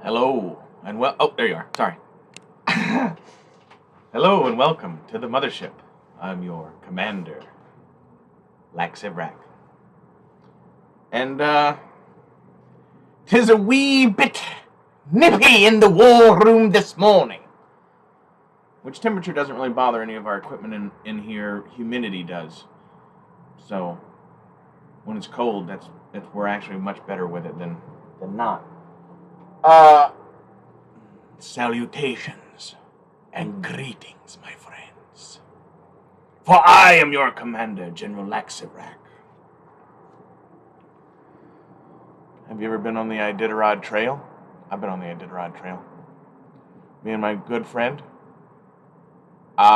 Hello, and oh, there you are. Sorry. Hello, and welcome to the mothership. I'm your commander, Laxivrak. And, 'tis a wee bit nippy in the war room this morning. Which temperature doesn't really bother any of our equipment in here. Humidity does. So, when it's cold, we're actually much better with it than not. Salutations and greetings, my friends. For I am your commander, General Laxivrak. Have you ever been on the Iditarod Trail? I've been on the Iditarod Trail. Me and my good friend.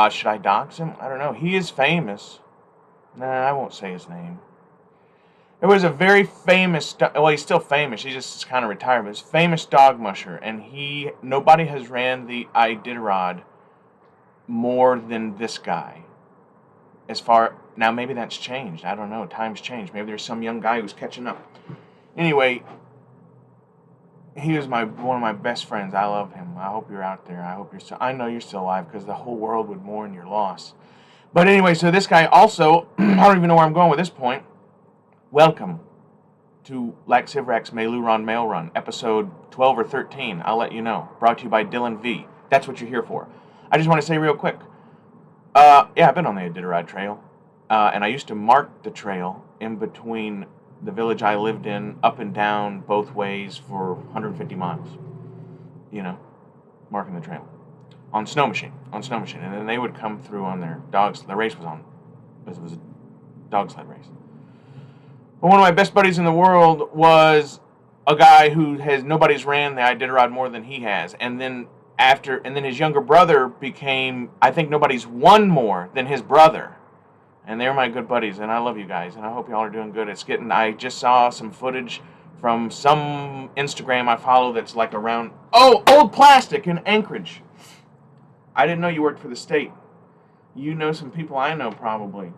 Should I dox him? I don't know. He is famous. Nah, I won't say his name. There was a very famous, well, he's still famous, he just is kind of retired, but he's a famous dog musher, and nobody has ran the Iditarod more than this guy. Now maybe that's changed, I don't know, time's changed, maybe there's some young guy who's catching up. Anyway, he was one of my best friends. I love him. I hope you're out there. I know you're still alive, because the whole world would mourn your loss. But anyway, so this guy also, I don't even know where I'm going with this point. Welcome to Laxivrak's MEILOORUN Mail Run, episode 12 or 13. I'll let you know. Brought to you by Dylan V. That's what you're here for. I just want to say real quick. Yeah, I've been on the Iditarod Trail, and I used to mark the trail in between the village I lived in, up and down both ways for 150 miles. You know, marking the trail on snow machine, and then they would come through on their dogs. The race was on, because it was a dog sled race. But one of my best buddies in the world was a guy who nobody's ran the Iditarod more than he has, and then his younger brother became, I think nobody's won more than his brother, and they're my good buddies, and I love you guys, and I hope y'all are doing good. I just saw some footage from some Instagram I follow that's like around, Old Plastic in Anchorage. I didn't know you worked for the state. You know some people I know probably.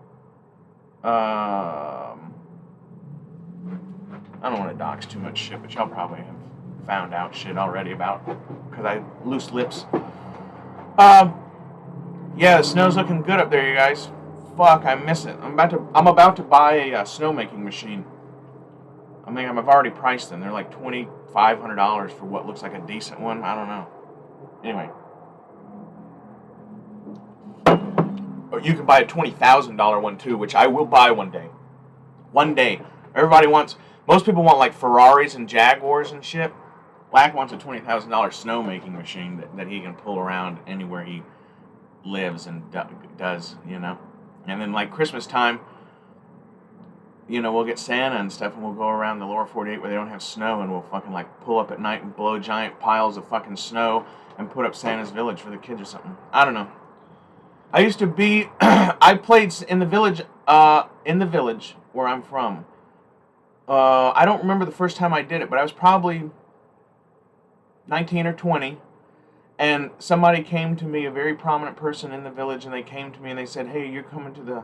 I don't want to dox too much shit, but y'all probably have found out shit already about, because I loose lips. Yeah, the snow's looking good up there, you guys. Fuck, I miss it. I'm about to buy a snowmaking machine. I've already priced them. They're like $2,500 for what looks like a decent one. I don't know. Anyway. Or you can buy a $20,000 one too, which I will buy one day. One day. Most people want like Ferraris and Jaguars and shit. Black wants a $20,000 snowmaking machine that he can pull around anywhere he lives and does, you know. And then like Christmas time, you know, we'll get Santa and stuff, and we'll go around the lower 48 where they don't have snow, and we'll fucking like pull up at night and blow giant piles of fucking snow and put up Santa's village for the kids or something. I don't know. I used to be, I played in the village where I'm from. I don't remember the first time I did it, but I was probably 19 or 20, and somebody came to me, a very prominent person in the village, and they came to me and they said, "Hey, you're coming to the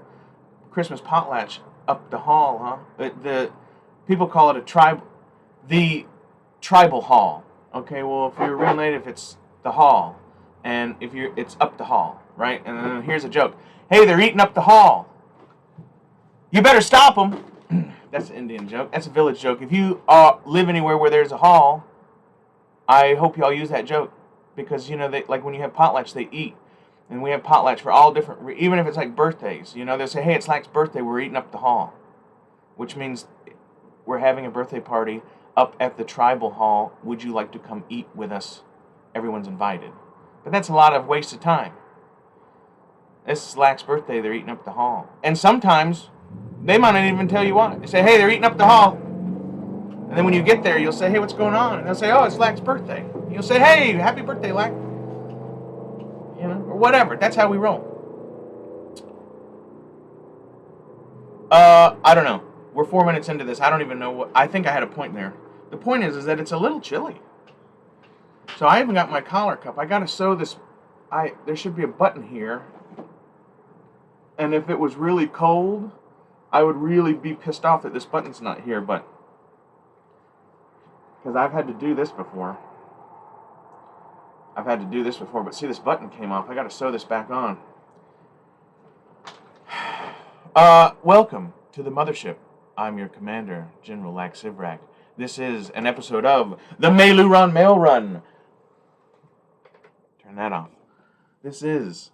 Christmas potlatch up the hall, huh?" The people call it the tribal hall. Okay, well, if you're a real native, it's the hall, and it's up the hall, right? And then here's a joke: "Hey, they're eating up the hall. You better stop them." That's an Indian joke. That's a village joke. If you live anywhere where there's a hall, I hope y'all use that joke, because you know like when you have potlatch, they eat, and we have potlatch for all different. Even if it's like birthdays, you know, they'll say, "Hey, it's Lax's birthday. We're eating up the hall," which means we're having a birthday party up at the tribal hall. Would you like to come eat with us? Everyone's invited. But that's a lot of waste of time. This is Lax's birthday. They're eating up the hall, and sometimes they might not even tell you why. They say, "Hey, they're eating up the hall." And then when you get there, you'll say, "Hey, what's going on?" And they'll say, "Oh, it's Lax's birthday." And you'll say, "Hey, happy birthday, Lax." You know, or whatever. That's how we roll. I don't know. We're 4 minutes into this. I don't even know I think I had a point there. The point is that it's a little chilly. So I haven't got my collar cup. I gotta sew this. There should be a button here. And if it was really cold, I would really be pissed off that this button's not here, but because I've had to do this before. I've had to do this before, but see, this button came off. I got to sew this back on. Welcome to the mothership. I'm your commander, General Lax Sivrak. This is an episode of the MEILOORUN Mail Run. Turn that off. This is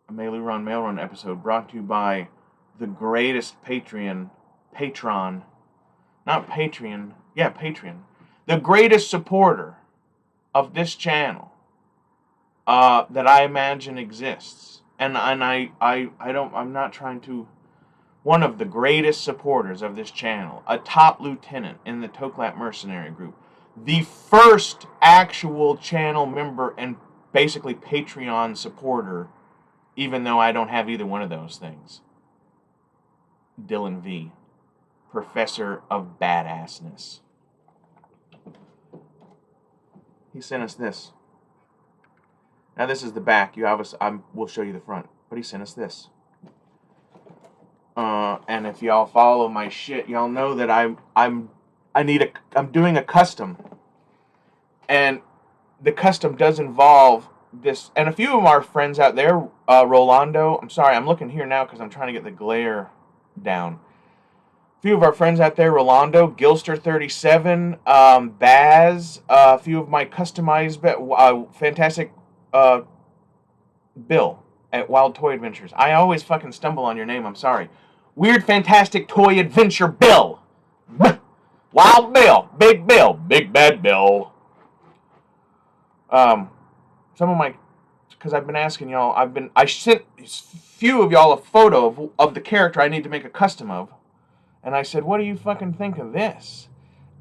a MEILOORUN Mail Run episode brought to you by the greatest Patreon, the greatest supporter of this channel that I imagine exists. And I'm not trying to, one of the greatest supporters of this channel, a top lieutenant in the Toklap mercenary group, the first actual channel member and basically Patreon supporter, even though I don't have either one of those things. Dylan V, Professor of Badassness. He sent us this. Now this is the back. We'll show you the front, but he sent us this. And if y'all follow my shit, y'all know that I'm doing a custom, and the custom does involve this. And a few of our friends out there, Rolando. I'm sorry, I'm looking here now because I'm trying to get the glare down. A few of our friends out there, Rolando, Gilster37, Baz, a few of my customized, fantastic, Bill at Wild Toy Adventures. I always fucking stumble on your name, I'm sorry. Weird Fantastic Toy Adventure Bill. Wild Bill, Big Bad Bill. Some of my, because I've been asking y'all, I sent a few of y'all a photo of the character I need to make a custom of. And I said, what do you fucking think of this?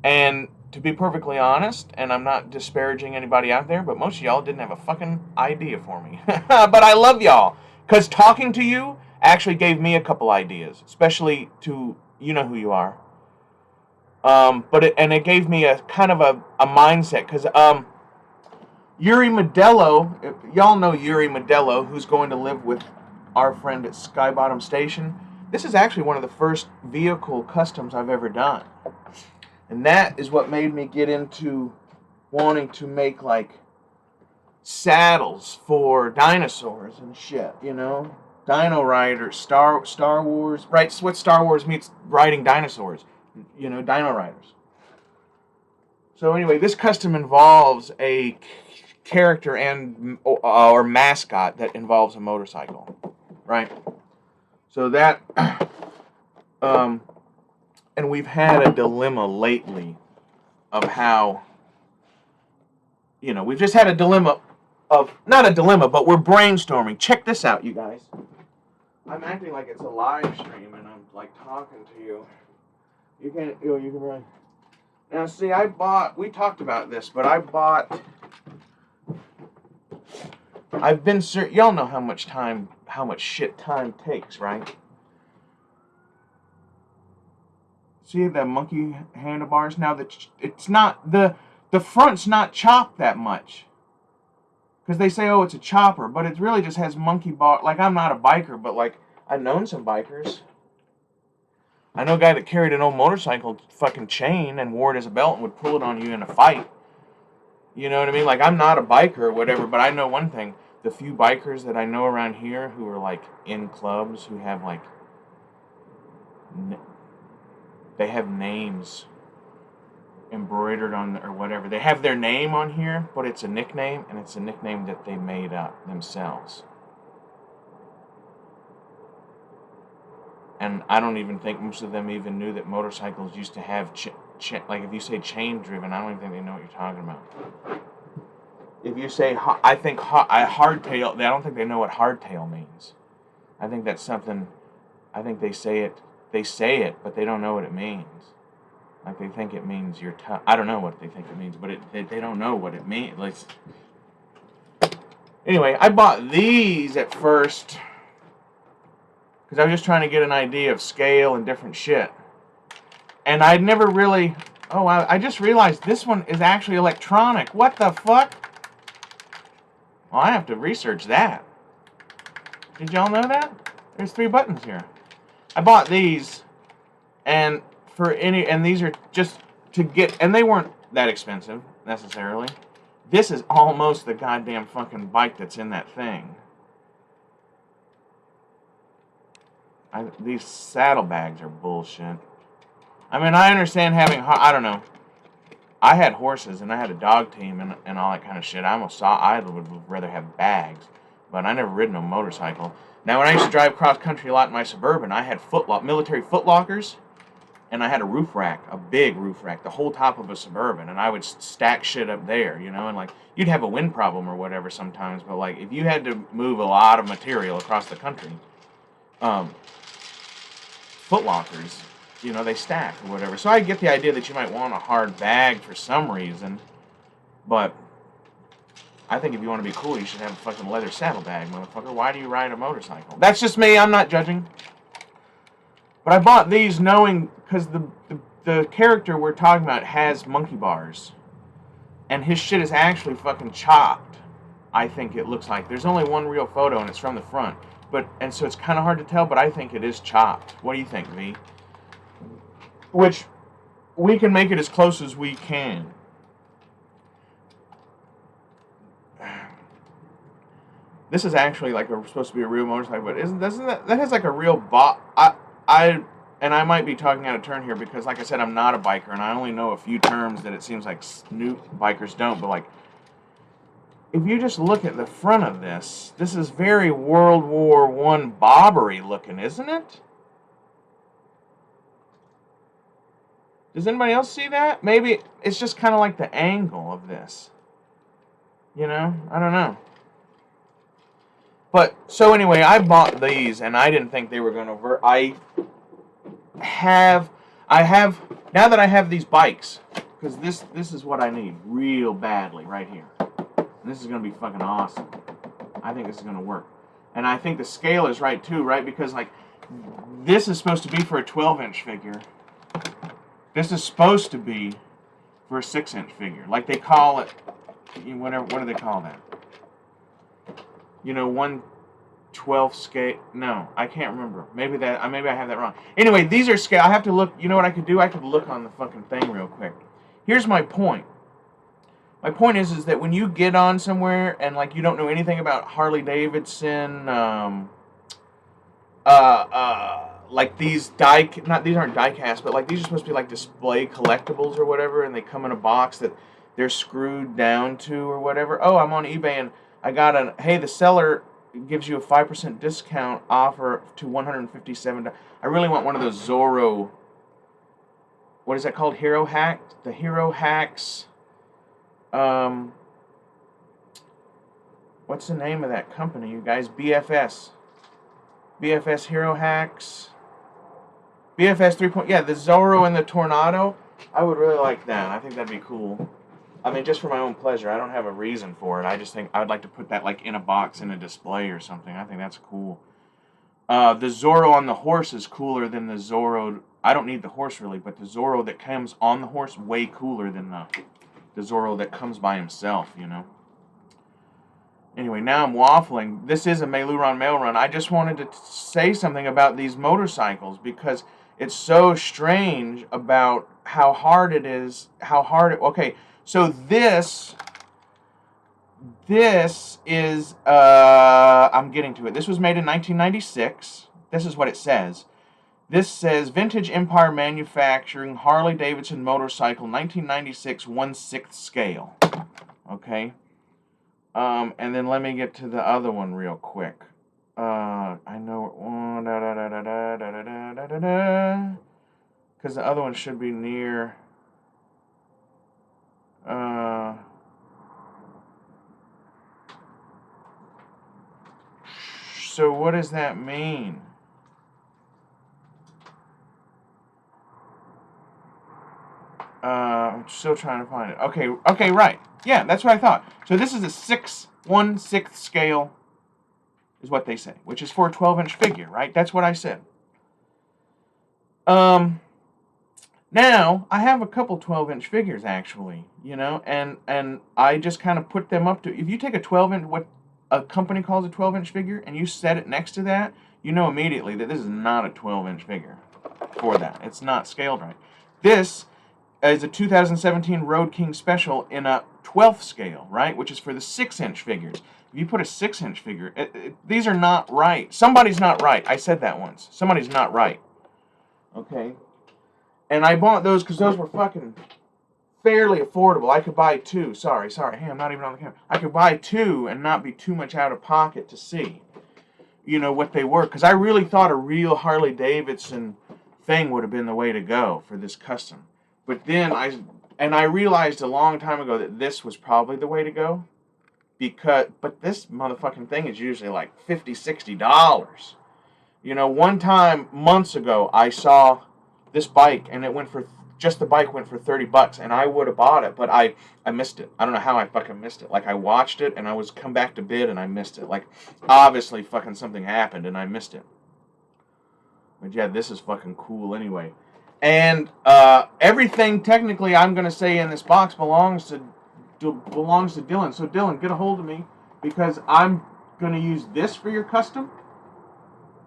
And to be perfectly honest, and I'm not disparaging anybody out there, but most of y'all didn't have a fucking idea for me. But I love y'all, because talking to you actually gave me a couple ideas, especially to, you know who you are. It gave me a kind of a mindset, because Yuri Modello, y'all know Yuri Modello, who's going to live with our friend at Skybottom Station. This is actually one of the first vehicle customs I've ever done. And that is what made me get into wanting to make, like, saddles for dinosaurs and shit, you know? Dino Riders, Star Wars, right? So what Star Wars meets riding dinosaurs, you know, Dino Riders. So anyway, this custom involves a character or mascot that involves a motorcycle, right? So that, and we've had a dilemma lately of how, you know, we've just had a dilemma of, not a dilemma, but we're brainstorming. Check this out, you guys. I'm acting like it's a live stream and I'm like talking to you. You can really. Now see, we talked about this, but y'all know how much shit time takes, right? See the monkey handlebars? Now it's not, the front's not chopped that much. Because they say, oh, it's a chopper, but it really just has monkey bar. Like, I'm not a biker, but like, I've known some bikers. I know a guy that carried an old motorcycle fucking chain and wore it as a belt and would pull it on you in a fight. You know what I mean? Like, I'm not a biker or whatever, but I know one thing. The few bikers that I know around here who are, like, in clubs, who have, like, they have names embroidered on, or whatever. They have their name on here, but it's a nickname, and it's a nickname that they made up themselves. And I don't even think most of them even knew that motorcycles used to have, like, if you say chain driven, I don't even think they know what you're talking about. If you say, I think hardtail, I don't think they know what hardtail means. I think that's something, I think they say it, but they don't know what it means. Like, they think it means you're tough. I don't know what they think it means, but they don't know what it means. Like, anyway, I bought these at first because I was just trying to get an idea of scale and different shit. And I'd never really... Oh, I just realized this one is actually electronic. What the fuck? Well, I have to research that. Did y'all know that? There's 3 buttons here. I bought these, and these are just to get, and they weren't that expensive necessarily. This is almost the goddamn fucking bike that's in that thing. These saddlebags are bullshit. I mean, I understand having, I don't know. I had horses and I had a dog team and all that kind of shit. I would rather have bags, but I never ridden a motorcycle. Now, when I used to drive cross country a lot in my Suburban, I had military footlockers, and I had a roof rack, a big roof rack, the whole top of a Suburban, and I would stack shit up there, you know, and like you'd have a wind problem or whatever sometimes, but like if you had to move a lot of material across the country, footlockers, you know, they stack or whatever. So I get the idea that you might want a hard bag for some reason, but I think if you want to be cool, you should have a fucking leather saddlebag, motherfucker. Why do you ride a motorcycle? That's just me. I'm not judging. But I bought these knowing, because the character we're talking about has monkey bars. And his shit is actually fucking chopped, I think it looks like. There's only one real photo, and it's from the front. And so it's kind of hard to tell, but I think it is chopped. What do you think, V? Which, we can make it as close as we can. This is actually like supposed to be a real motorcycle, but doesn't that has like a real and I might be talking out of turn here because, like I said, I'm not a biker and I only know a few terms that it seems like new bikers don't. But like, if you just look at the front of this is very World War I bobbery looking, isn't it? Does anybody else see that? Maybe it's just kind of like the angle of this. You know, I don't know. But, so anyway, I bought these, and I didn't think they were going to I have, now that I have these bikes, because this is what I need real badly right here. And this is going to be fucking awesome. I think this is going to work. And I think the scale is right, too, right? Because, like, this is supposed to be for a 12-inch figure. This is supposed to be for a 6-inch figure. Like, they call it, whatever, what do they call that? You know, 1/12 scale. No, I can't remember. Maybe I have that wrong. Anyway, these are scale. I have to look. You know what I could do? I could look on the fucking thing real quick. Here's my point. My point is that when you get on somewhere and like you don't know anything about Harley Davidson, like these these aren't die cast, but like these are supposed to be like display collectibles or whatever, and they come in a box that they're screwed down to or whatever. Oh, I'm on eBay and I got hey, the seller gives you a 5% discount offer to $157. I really want one of those Zorro, what is that called? Hero Hack? The Hero Hacks, what's the name of that company, you guys? BFS Hero Hacks. BFS 3. Yeah, the Zorro and the Tornado. I would really like that. I think that'd be cool. I mean, just for my own pleasure. I don't have a reason for it. I just think I would like to put that like in a box in a display or something. I think that's cool. The Zorro on the horse is cooler than the Zorro. I don't need the horse really, but the Zorro that comes on the horse way cooler than the Zorro that comes by himself, you know. Anyway, now I'm waffling. This is a MEILOORUN mail run. I just wanted to say something about these motorcycles because it's so strange about how hard it is. Okay. So this is, I'm getting to it. This was made in 1996. This is what it says. This says, Vintage Empire Manufacturing, Harley Davidson Motorcycle, 1996, 1/6 scale. Okay. And then let me get to the other one real quick. I know, because the other one should be near... So what does that mean? I'm still trying to find it. Okay, right. Yeah, that's what I thought. So this is a 1/6 scale, is what they say, which is for a 12-inch figure, right? That's what I said. Now, I have a couple 12-inch figures, actually, you know, and I just kind of put them up to... If you take a 12-inch, what a company calls a 12-inch figure, and you set it next to that, you know immediately that this is not a 12-inch figure for that. It's not scaled right. This is a 2017 Road King Special in a 12th scale, right? Which is for the 6-inch figures. If you put a 6-inch figure, these are not right. Somebody's not right. I said that once. Somebody's not right. Okay? And I bought those because those were fucking fairly affordable. I could buy 2. Sorry. Hey, I'm not even on the camera. I could buy 2 and not be too much out of pocket to see, what they were. Because I really thought a real Harley Davidson thing would have been the way to go for this custom. But then I realized a long time ago that this was probably the way to go. But this motherfucking thing is usually like $50, $60. One time, months ago, I saw this bike and the bike went for $30 and I would have bought it, but I missed it. I don't know how I fucking missed it. Like I watched it and I was come back to bid and I missed it. Like obviously fucking something happened and I missed it. But yeah, this is fucking cool anyway. And everything technically I'm going to say in this box belongs to Dylan. So Dylan, get a hold of me because I'm going to use this for your custom.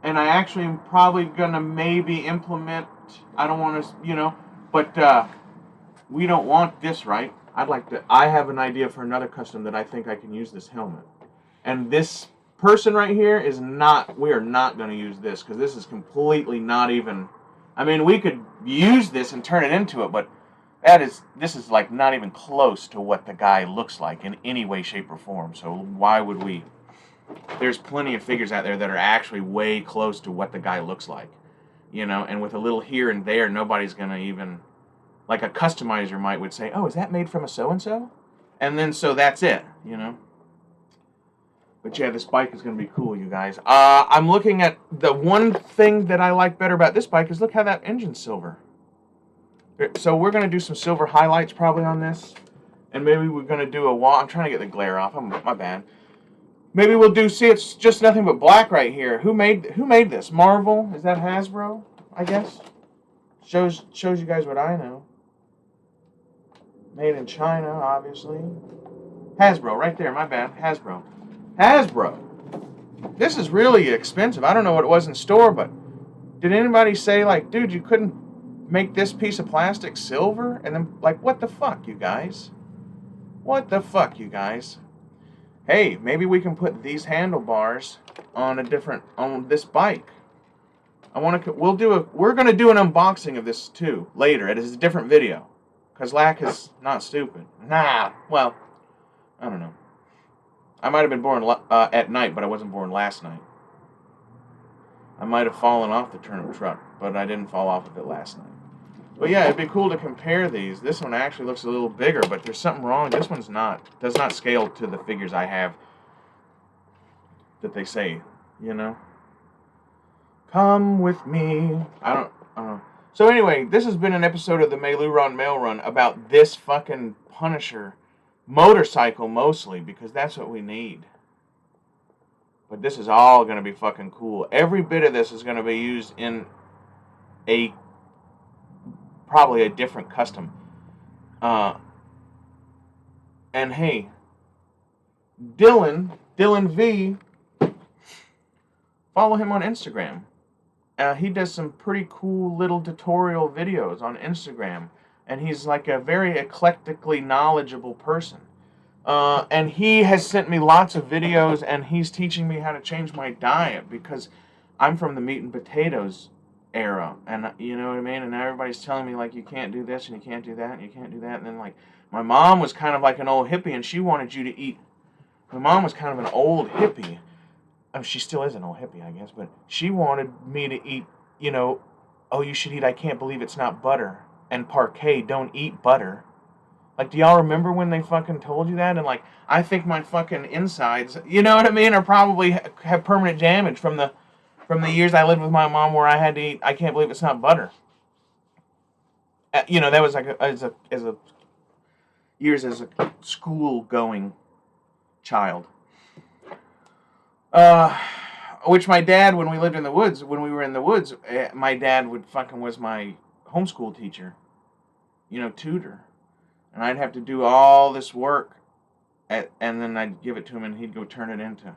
And I actually am probably going to maybe implement, I don't want to, but we don't want this, right? I have an idea for another custom that I think I can use this helmet. And this person right here we are not going to use this because this is completely not even, I mean, we could use this and turn it into it, but this is like not even close to what the guy looks like in any way, shape, or form. So why would we? There's plenty of figures out there that are actually way close to what the guy looks like, and with a little here and there, nobody's going to even, like a customizer would say, oh, is that made from a so-and-so? And then so that's it, But yeah, this bike is going to be cool, you guys. I'm looking at the one thing that I like better about this bike is look how that engine's silver. So we're going to do some silver highlights probably on this. And maybe we're going to do a wall. I'm trying to get the glare off. My bad. Maybe we'll it's just nothing but black right here. Who made this? Marvel? Is that Hasbro? I guess. Shows you guys what I know. Made in China, obviously. Hasbro, right there. My bad. Hasbro. This is really expensive. I don't know what it was in store, but did anybody say, like, dude, you couldn't make this piece of plastic silver? And then, like, what the fuck, you guys? What the fuck, you guys? Hey, maybe we can put these handlebars on this bike. We're gonna do an unboxing of this too later. It is a different video, cause Lack is not stupid. Well, I don't know. I might have been born at night, but I wasn't born last night. I might have fallen off the turnip truck, but I didn't fall off of it last night. But yeah, it'd be cool to compare these. This one actually looks a little bigger, but there's something wrong. This one's does not scale to the figures I have that they say, Come with me. I don't. So anyway, this has been an episode of the MEILOORUN Mail Run about this fucking Punisher motorcycle mostly, because that's what we need. But this is all going to be fucking cool. Every bit of this is going to be used in probably a different custom. And hey, Dylan V, follow him on Instagram. He does some pretty cool little tutorial videos on Instagram. And he's like a very eclectically knowledgeable person. And he has sent me lots of videos, and he's teaching me how to change my diet because I'm from the meat and potatoes era, and you know what I mean? And everybody's telling me, like, you can't do this, and you can't do that, and you can't do that, and then, like, my mom was kind of like an old hippie, and she wanted you to eat. My mom was kind of an old hippie. I mean, she still is an old hippie, I guess, but she wanted me to eat, oh, you should eat I Can't Believe It's Not Butter, and Parquet, don't eat butter. Like, do y'all remember when they fucking told you that? And, like, I think my fucking insides, you know what I mean, are probably have permanent damage from the years I lived with my mom where I had to eat I Can't Believe It's Not Butter. That was like as a years as a school-going child. Which my dad, when we lived in the woods, my dad was my homeschool teacher, tutor. And I'd have to do all this work, and then I'd give it to him, and he'd go turn it into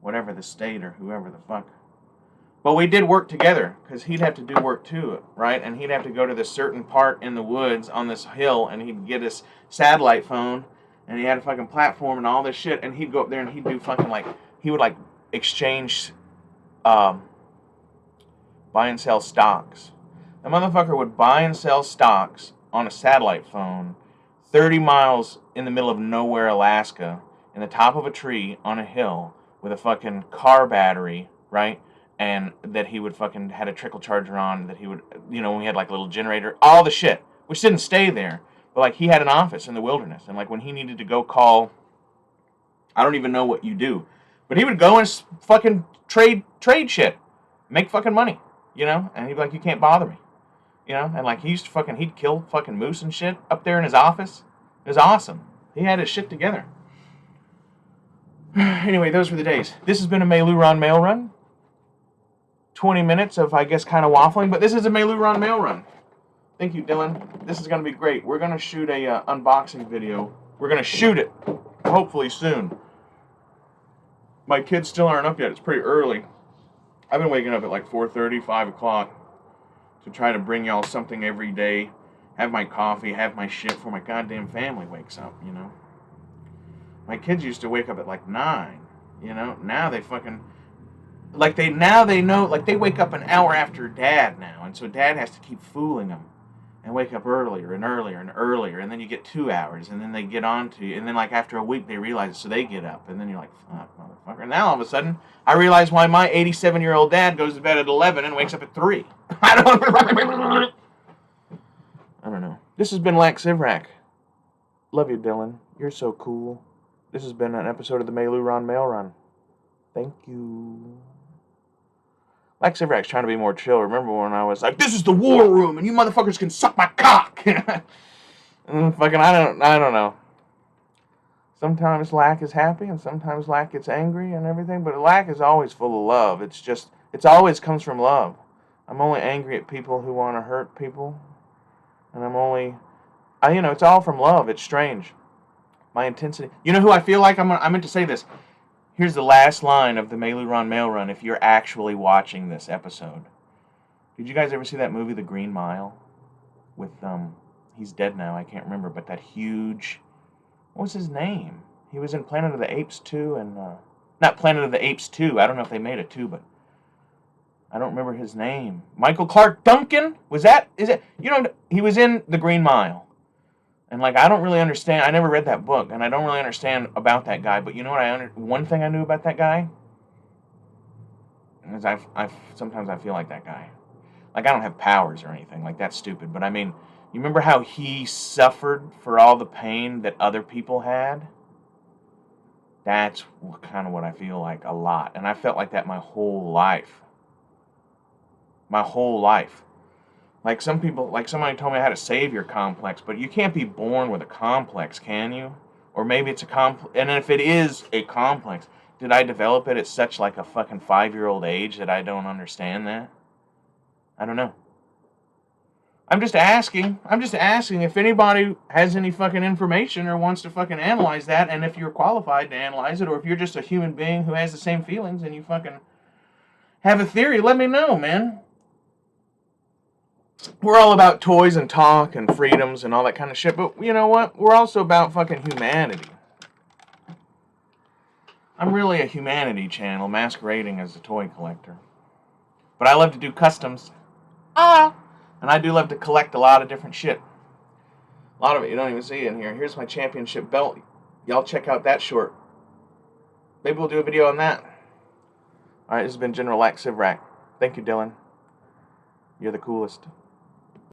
whatever the state or whoever the fuck But we did work together, because he'd have to do work too, right? And he'd have to go to this certain part in the woods on this hill, and he'd get his satellite phone, and he had a fucking platform and all this shit, and he'd go up there and he'd do fucking like, he would like exchange, buy and sell stocks. The motherfucker would buy and sell stocks on a satellite phone 30 miles in the middle of nowhere, Alaska, in the top of a tree on a hill with a fucking car battery, right? And that he would fucking had a trickle charger on, that he would, you know, we had like a little generator, all the shit, which didn't stay there. But like he had an office in the wilderness, and like when he needed to go call, I don't even know what you do, but he would go and fucking trade shit, make fucking money, you know? And he'd be like, you can't bother me, you know? And like he used to fucking, he'd kill fucking moose and shit up there in his office. It was awesome. He had his shit together. Anyway, those were the days. This has been a MEILOORUN mail run. 20 minutes of, I guess, kind of waffling, but this is a MEILOORUN mail run. Thank you, Dylan. This is going to be great. We're going to shoot a unboxing video. We're going to shoot it, hopefully soon. My kids still aren't up yet. It's pretty early. I've been waking up at like 4:30, 5 o'clock to try to bring y'all something every day. Have my coffee, have my shit before my goddamn family wakes up, you know. My kids used to wake up at like 9, you know. Now they fucking... Like they know, like they wake up an hour after Dad now, and so Dad has to keep fooling them and wake up earlier and earlier and earlier, and then you get 2 hours, and then they get on to you, and then like after a week they realize, so they get up, and then you're like, fuck, motherfucker. And now all of a sudden, I realize why my 87-year-old dad goes to bed at 11 and wakes up at 3. I don't know. This has been Lax Sivrak. Love you, Dylan. You're so cool. This has been an episode of the MEILOORUN Mail Run. Thank you. Like Sivrak's trying to be more chill. Remember when I was like, this is the war room and you motherfuckers can suck my cock. And fucking, I don't know. Sometimes Lack is happy and sometimes Lack gets angry and everything, but Lack is always full of love. It's always comes from love. I'm only angry at people who want to hurt people. And it's all from love. It's strange. My intensity. You know who I feel like I meant to say this. Here's the last line of the MEILOORUN Mail Run if you're actually watching this episode. Did you guys ever see that movie, The Green Mile? With, he's dead now, I can't remember, but that huge... What was his name? He was in Planet of the Apes 2 and, not Planet of the Apes 2, I don't know if they made it 2, but... I don't remember his name. Michael Clark Duncan? Is it? You know, he was in The Green Mile. And, like, I don't really understand. I never read that book, and I don't really understand about that guy. But you know what? One thing I knew about that guy is sometimes I feel like that guy. Like, I don't have powers or anything. Like, that's stupid. But, I mean, you remember how he suffered for all the pain that other people had? That's kind of what I feel like a lot. And I felt like that my whole life. My whole life. Like somebody told me I had a savior complex, but you can't be born with a complex, can you? Or maybe it's a complex, and if it is a complex, did I develop it at such like a fucking 5-year-old age that I don't understand that? I don't know. I'm just asking if anybody has any fucking information or wants to fucking analyze that, and if you're qualified to analyze it, or if you're just a human being who has the same feelings and you fucking have a theory, let me know, man. We're all about toys and talk and freedoms and all that kind of shit, but you know what? We're also about fucking humanity. I'm really a humanity channel masquerading as a toy collector. But I love to do customs. And I do love to collect a lot of different shit. A lot of it you don't even see in here. Here's my championship belt. Y'all check out that short. Maybe we'll do a video on that. Alright, this has been General Lax Sivrak. Thank you, Dylan. You're the coolest.